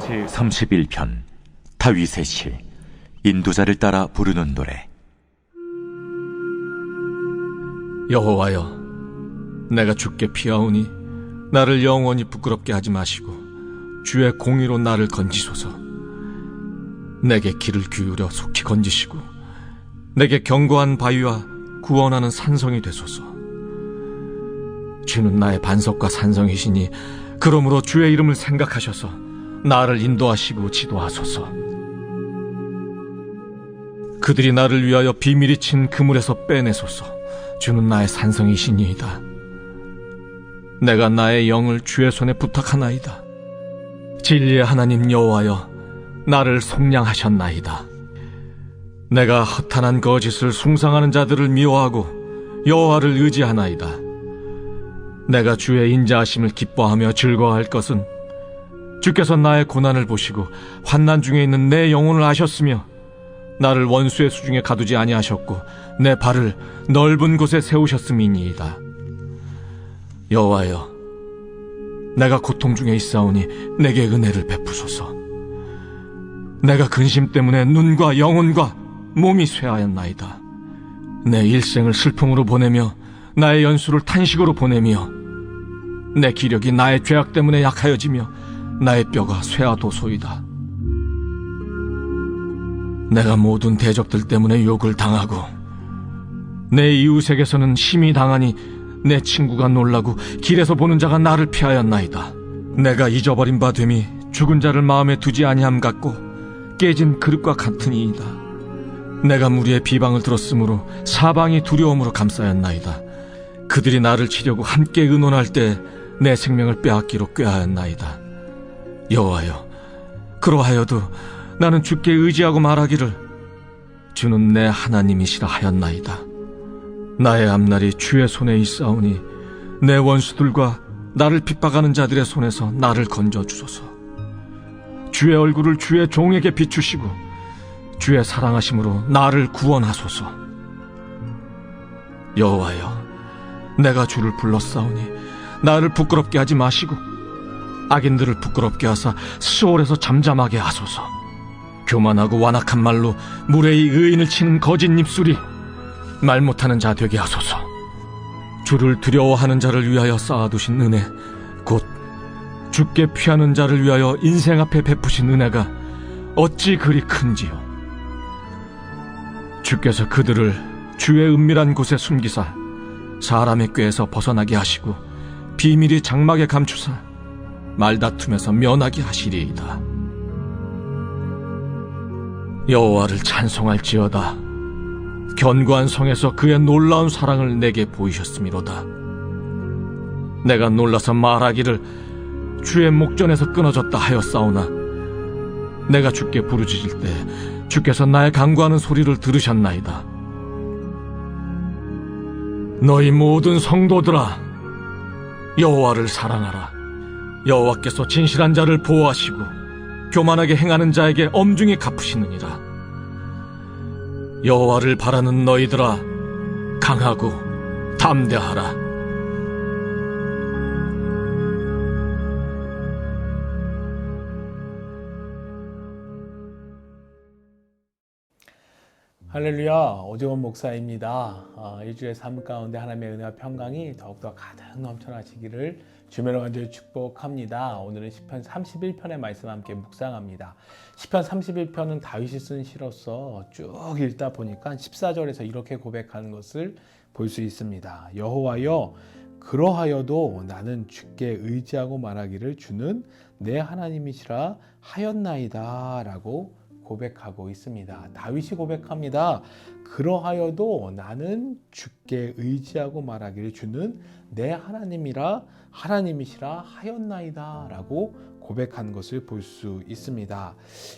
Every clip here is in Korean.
제31편 다윗의 시. 인도자를 따라 부르는 노래. 여호와여, 내가 주께 피하오니 나를 영원히 부끄럽게 하지 마시고 주의 공의로 나를 건지소서. 내게 귀를 기울여 속히 건지시고 내게 견고한 바위와 구원하는 산성이 되소서. 주는 나의 반석과 산성이시니 그러므로 주의 이름을 생각하셔서 나를 인도하시고 지도하소서. 그들이 나를 위하여 비밀이 친 그물에서 빼내소서. 주는 나의 산성이시니이다. 내가 나의 영을 주의 손에 부탁하나이다. 진리의 하나님 여호와여, 나를 속량하셨나이다. 내가 허탄한 거짓을 숭상하는 자들을 미워하고 여호와를 의지하나이다. 내가 주의 인자하심을 기뻐하며 즐거워할 것은 주께서 나의 고난을 보시고 환난 중에 있는 내 영혼을 아셨으며 나를 원수의 수중에 가두지 아니하셨고 내 발을 넓은 곳에 세우셨음이니이다. 여호와여, 내가 고통 중에 있사오니 내게 은혜를 베푸소서. 내가 근심 때문에 눈과 영혼과 몸이 쇠하였나이다. 내 일생을 슬픔으로 보내며 나의 연수를 탄식으로 보내며 내 기력이 나의 죄악 때문에 약하여지며 나의 뼈가 쇠하도소이다. 내가 모든 대적들 때문에 욕을 당하고 내 이웃에게서는 심히 당하니 내 친구가 놀라고 길에서 보는 자가 나를 피하였나이다. 내가 잊어버린 바 됨이 죽은 자를 마음에 두지 아니함 같고 깨진 그릇과 같으니이다. 내가 무리의 비방을 들었으므로 사방이 두려움으로 감싸였나이다. 그들이 나를 치려고 함께 의논할 때 내 생명을 빼앗기로 꾀하였나이다. 여호와여, 그러하여도 나는 주께 의지하고 말하기를 주는 내 하나님이시라 하였나이다. 나의 앞날이 주의 손에 있사오니 내 원수들과 나를 핍박하는 자들의 손에서 나를 건져주소서. 주의 얼굴을 주의 종에게 비추시고 주의 사랑하심으로 나를 구원하소서. 여호와여, 내가 주를 불렀사오니 나를 부끄럽게 하지 마시고 악인들을 부끄럽게 하사 수월에서 잠잠하게 하소서. 교만하고 완악한 말로 무례히 의인을 치는 거짓 입술이 말 못하는 자 되게 하소서. 주를 두려워하는 자를 위하여 쌓아두신 은혜, 곧 주께 피하는 자를 위하여 인생 앞에 베푸신 은혜가 어찌 그리 큰지요. 주께서 그들을 주의 은밀한 곳에 숨기사 사람의 꾀에서 벗어나게 하시고 비밀이 장막에 감추사 말다툼에서 면하게 하시리이다. 여호와를 찬송할지어다. 견고한 성에서 그의 놀라운 사랑을 내게 보이셨음이로다. 내가 놀라서 말하기를 주의 목전에서 끊어졌다 하였사오나 내가 주께 부르짖을 때 주께서 나의 간구하는 소리를 들으셨나이다. 너희 모든 성도들아, 여호와를 사랑하라. 여호와께서 진실한 자를 보호하시고 교만하게 행하는 자에게 엄중히 갚으시느니라. 여호와를 바라는 너희들아, 강하고 담대하라. 할렐루야, 오정원 목사입니다. 일주일의 삶 가운데 하나님의 은혜와 평강이 더욱더 가득 넘쳐나시기를 주님으로 간절히 축복합니다. 오늘은 시편 31편의 말씀 함께 묵상합니다. 시편 31편은 다윗이 쓴 시로서 쭉 읽다 보니까 14절에서 이렇게 고백하는 것을 볼 수 있습니다. 여호와여, 그러하여도 나는 주께 의지하고 말하기를 주는 내 하나님이시라 하였나이다 라고 고백하고 있습니다. 다윗이 고백합니다. 그러하여도 나는 주께 의지하고 말하기를 주는 내 하나님이시라 하였나이다 라고 고백한 것을 볼 수 있습니다.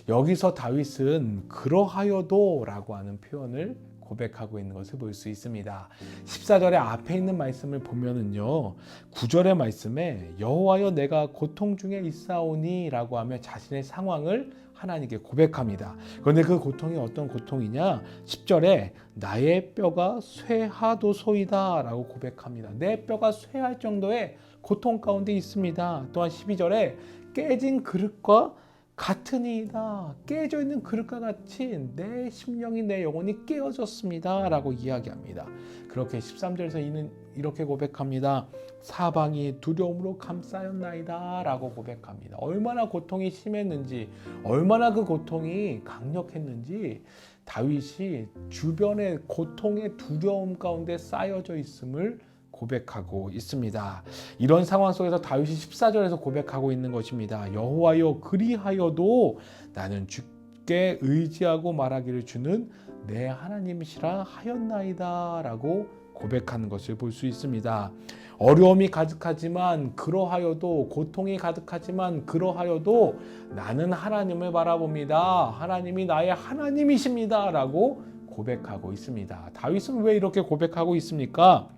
여기서 다윗은 그러하여도 라고 하는 표현을 고백하고 있는 것을 볼 수 있습니다. 14절의 앞에 있는 말씀을 보면은요, 9절의 말씀에 여호와여 내가 고통 중에 있사오니 라고 하며 자신의 상황을 하나님께 고백합니다. 그런데 그 고통이 어떤 고통이냐? 10절에 나의 뼈가 쇠하도소이다 라고 고백합니다. 내 뼈가 쇠할 정도의 고통 가운데 있습니다. 또한 12절에 깨진 그릇과 같으니이다. 깨져 있는 그릇과 같이 내 심령이 내 영혼이 깨어졌습니다. 라고 이야기합니다. 그렇게 13절에서 이는 이렇게 고백합니다. 사방이 두려움으로 감싸였나이다. 라고 고백합니다. 얼마나 고통이 심했는지, 얼마나 그 고통이 강력했는지 다윗이 주변의 고통의 두려움 가운데 쌓여져 있음을 고백하고 있습니다. 이런 상황 속에서 다윗이 14절에서 고백하고 있는 것입니다. 여호와여 그리하여도 나는 주께 의지하고 말하기를 주는 내 하나님이시라 하였나이다 라고 고백하는 것을 볼 수 있습니다. 어려움이 가득하지만 그러하여도, 고통이 가득하지만 그러하여도 나는 하나님을 바라봅니다. 하나님이 나의 하나님이십니다 라고 고백하고 있습니다. 다윗은 왜 이렇게 고백하고 있습니까?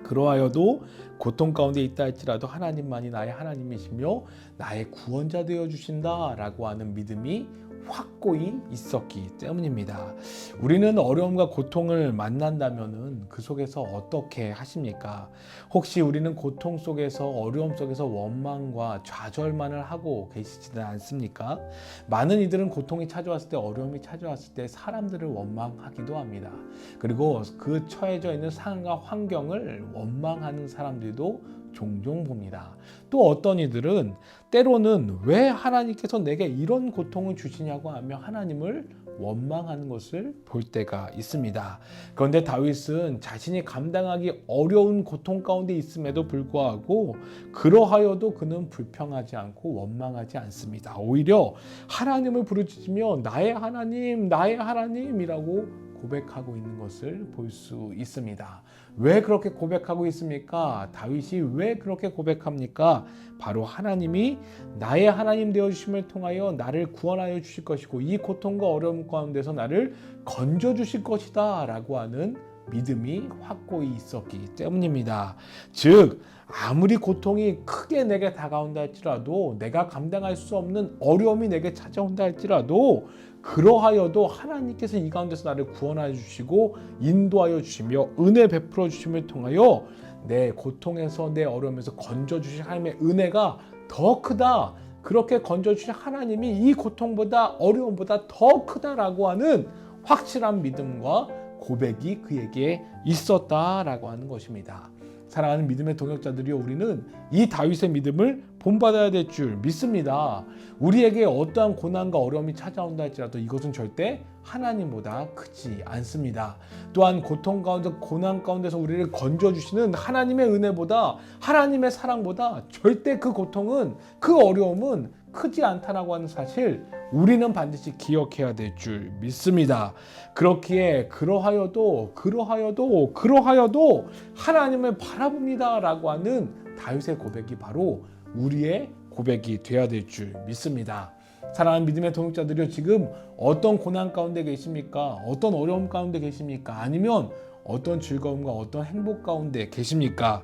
그러하여도 고통 가운데 있다 할지라도 하나님만이 나의 하나님이시며 나의 구원자 되어 주신다 라고 하는 믿음이 확고히 있었기 때문입니다. 우리는 어려움과 고통을 만난다면 그 속에서 어떻게 하십니까? 혹시 우리는 고통 속에서, 어려움 속에서 원망과 좌절만을 하고 계시지는 않습니까? 많은 이들은 고통이 찾아왔을 때, 어려움이 찾아왔을 때 사람들을 원망하기도 합니다. 그리고 그 처해져 있는 상황과 환경을 원망하는 사람들도 종종 봅니다. 또 어떤 이들은 때로는 왜 하나님께서 내게 이런 고통을 주시냐고 하며 하나님을 원망하는 것을 볼 때가 있습니다. 그런데 다윗은 자신이 감당하기 어려운 고통 가운데 있음에도 불구하고 그러하여도 그는 불평하지 않고 원망하지 않습니다. 오히려 하나님을 부르짖으며 나의 하나님, 나의 하나님이라고 고백하고 있는 것을 볼 수 있습니다. 왜 그렇게 고백하고 있습니까? 다윗이 왜 그렇게 고백합니까? 바로 하나님이 나의 하나님 되어주심을 통하여 나를 구원하여 주실 것이고 이 고통과 어려움 가운데서 나를 건져주실 것이다 라고 하는 믿음이 확고히 있었기 때문입니다. 즉 아무리 고통이 크게 내게 다가온다 할지라도, 내가 감당할 수 없는 어려움이 내게 찾아온다 할지라도 그러하여도 하나님께서 이 가운데서 나를 구원하여 주시고 인도하여 주시며 은혜 베풀어 주심을 통하여 내 고통에서, 내 어려움에서 건져주신 하나님의 은혜가 더 크다, 그렇게 건져주신 하나님이 이 고통보다, 어려움보다 더 크다라고 하는 확실한 믿음과 고백이 그에게 있었다라고 하는 것입니다. 사랑하는 믿음의 동역자들이여, 우리는 이 다윗의 믿음을 본받아야 될 줄 믿습니다. 우리에게 어떠한 고난과 어려움이 찾아온다 할지라도 이것은 절대 하나님보다 크지 않습니다. 또한 고통 가운데, 고난 가운데서 우리를 건져주시는 하나님의 은혜보다, 하나님의 사랑보다 절대 그 고통은, 그 어려움은 크지 않다라고 하는 사실 우리는 반드시 기억해야 될 줄 믿습니다. 그렇기에 그러하여도 하나님을 바라봅니다 라고 하는 다윗의 고백이 바로 우리의 고백이 되어야 될 줄 믿습니다. 사랑하는 믿음의 동역자들이요, 지금 어떤 고난 가운데 계십니까? 어떤 어려움 가운데 계십니까? 아니면 어떤 즐거움과 어떤 행복 가운데 계십니까?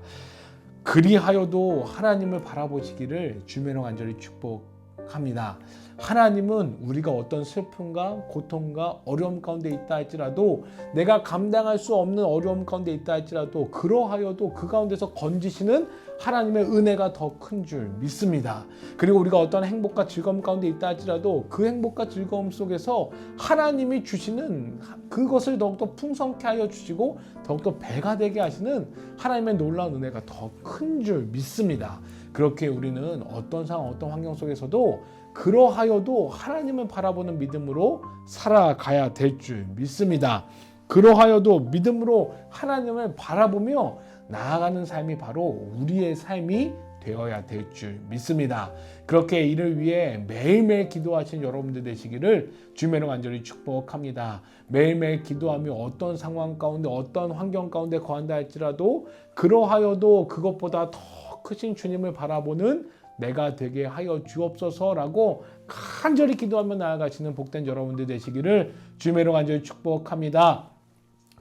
그리하여도 하나님을 바라보시기를 주님으로 간절히 축복합니다. 하나님은 우리가 어떤 슬픔과 고통과 어려움 가운데 있다 할지라도, 내가 감당할 수 없는 어려움 가운데 있다 할지라도 그러하여도 그 가운데서 건지시는 하나님의 은혜가 더 큰 줄 믿습니다. 그리고 우리가 어떤 행복과 즐거움 가운데 있다 할지라도 그 행복과 즐거움 속에서 하나님이 주시는 그것을 더욱더 풍성케 하여 주시고 더욱더 배가 되게 하시는 하나님의 놀라운 은혜가 더 큰 줄 믿습니다. 그렇게 우리는 어떤 상황, 어떤 환경 속에서도 그러하여도 하나님을 바라보는 믿음으로 살아가야 될 줄 믿습니다. 그러하여도 믿음으로 하나님을 바라보며 나아가는 삶이 바로 우리의 삶이 되어야 될 줄 믿습니다. 그렇게 이를 위해 매일매일 기도하시는 여러분들 되시기를 주님으로 간절히 축복합니다. 매일매일 기도하며 어떤 상황 가운데, 어떤 환경 가운데 거한다 할지라도 그러하여도 그것보다 더 크신 주님을 바라보는 내가 되게 하여 주옵소서라고 간절히 기도하며 나아가시는 복된 여러분들 되시기를 주님으로 간절히 축복합니다.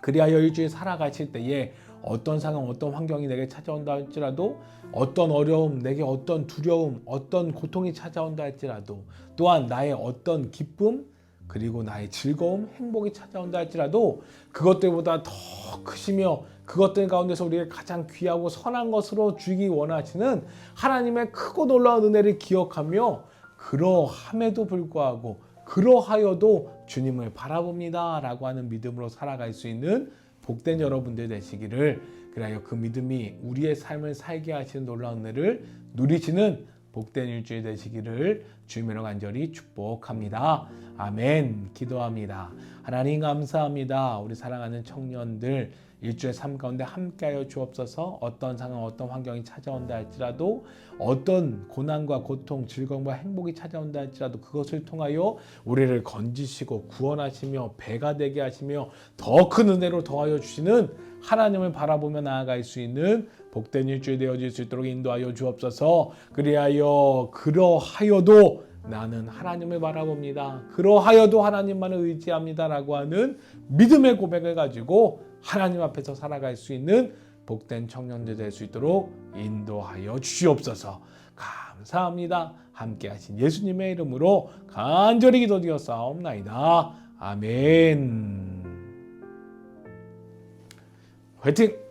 그리하여 일주일 살아가실 때에 어떤 상황, 어떤 환경이 내게 찾아온다 할지라도, 어떤 어려움, 내게 어떤 두려움, 어떤 고통이 찾아온다 할지라도, 또한 나의 어떤 기쁨, 그리고 나의 즐거움, 행복이 찾아온다 할지라도 그것들보다 더 크시며 그것들 가운데서 우리에게 가장 귀하고 선한 것으로 주기 원하시는 하나님의 크고 놀라운 은혜를 기억하며 그러함에도 불구하고 그러하여도 주님을 바라봅니다 라고 하는 믿음으로 살아갈 수 있는 복된 여러분들 되시기를, 그래야 그 믿음이 우리의 삶을 살게 하시는 놀라운 은혜를 누리시는 복된 일주일 되시기를 주님으로 간절히 축복합니다. 아멘. 기도합니다. 하나님 감사합니다. 우리 사랑하는 청년들 일주의 삶 가운데 함께하여 주옵소서. 어떤 상황, 어떤 환경이 찾아온다 할지라도, 어떤 고난과 고통, 즐거움과 행복이 찾아온다 할지라도 그것을 통하여 우리를 건지시고 구원하시며 배가 되게 하시며 더 큰 은혜로 더하여 주시는 하나님을 바라보며 나아갈 수 있는 복된 일주일 되어질 수 있도록 인도하여 주옵소서. 그러하여도 나는 하나님을 바라봅니다. 그러하여도 하나님만을 의지합니다 라고 하는 믿음의 고백을 가지고 하나님 앞에서 살아갈 수 있는 복된 청년들 될 수 있도록 인도하여 주시옵소서. 감사합니다. 함께 하신 예수님의 이름으로 간절히 기도드렸사옵나이다. 아멘. 화이팅!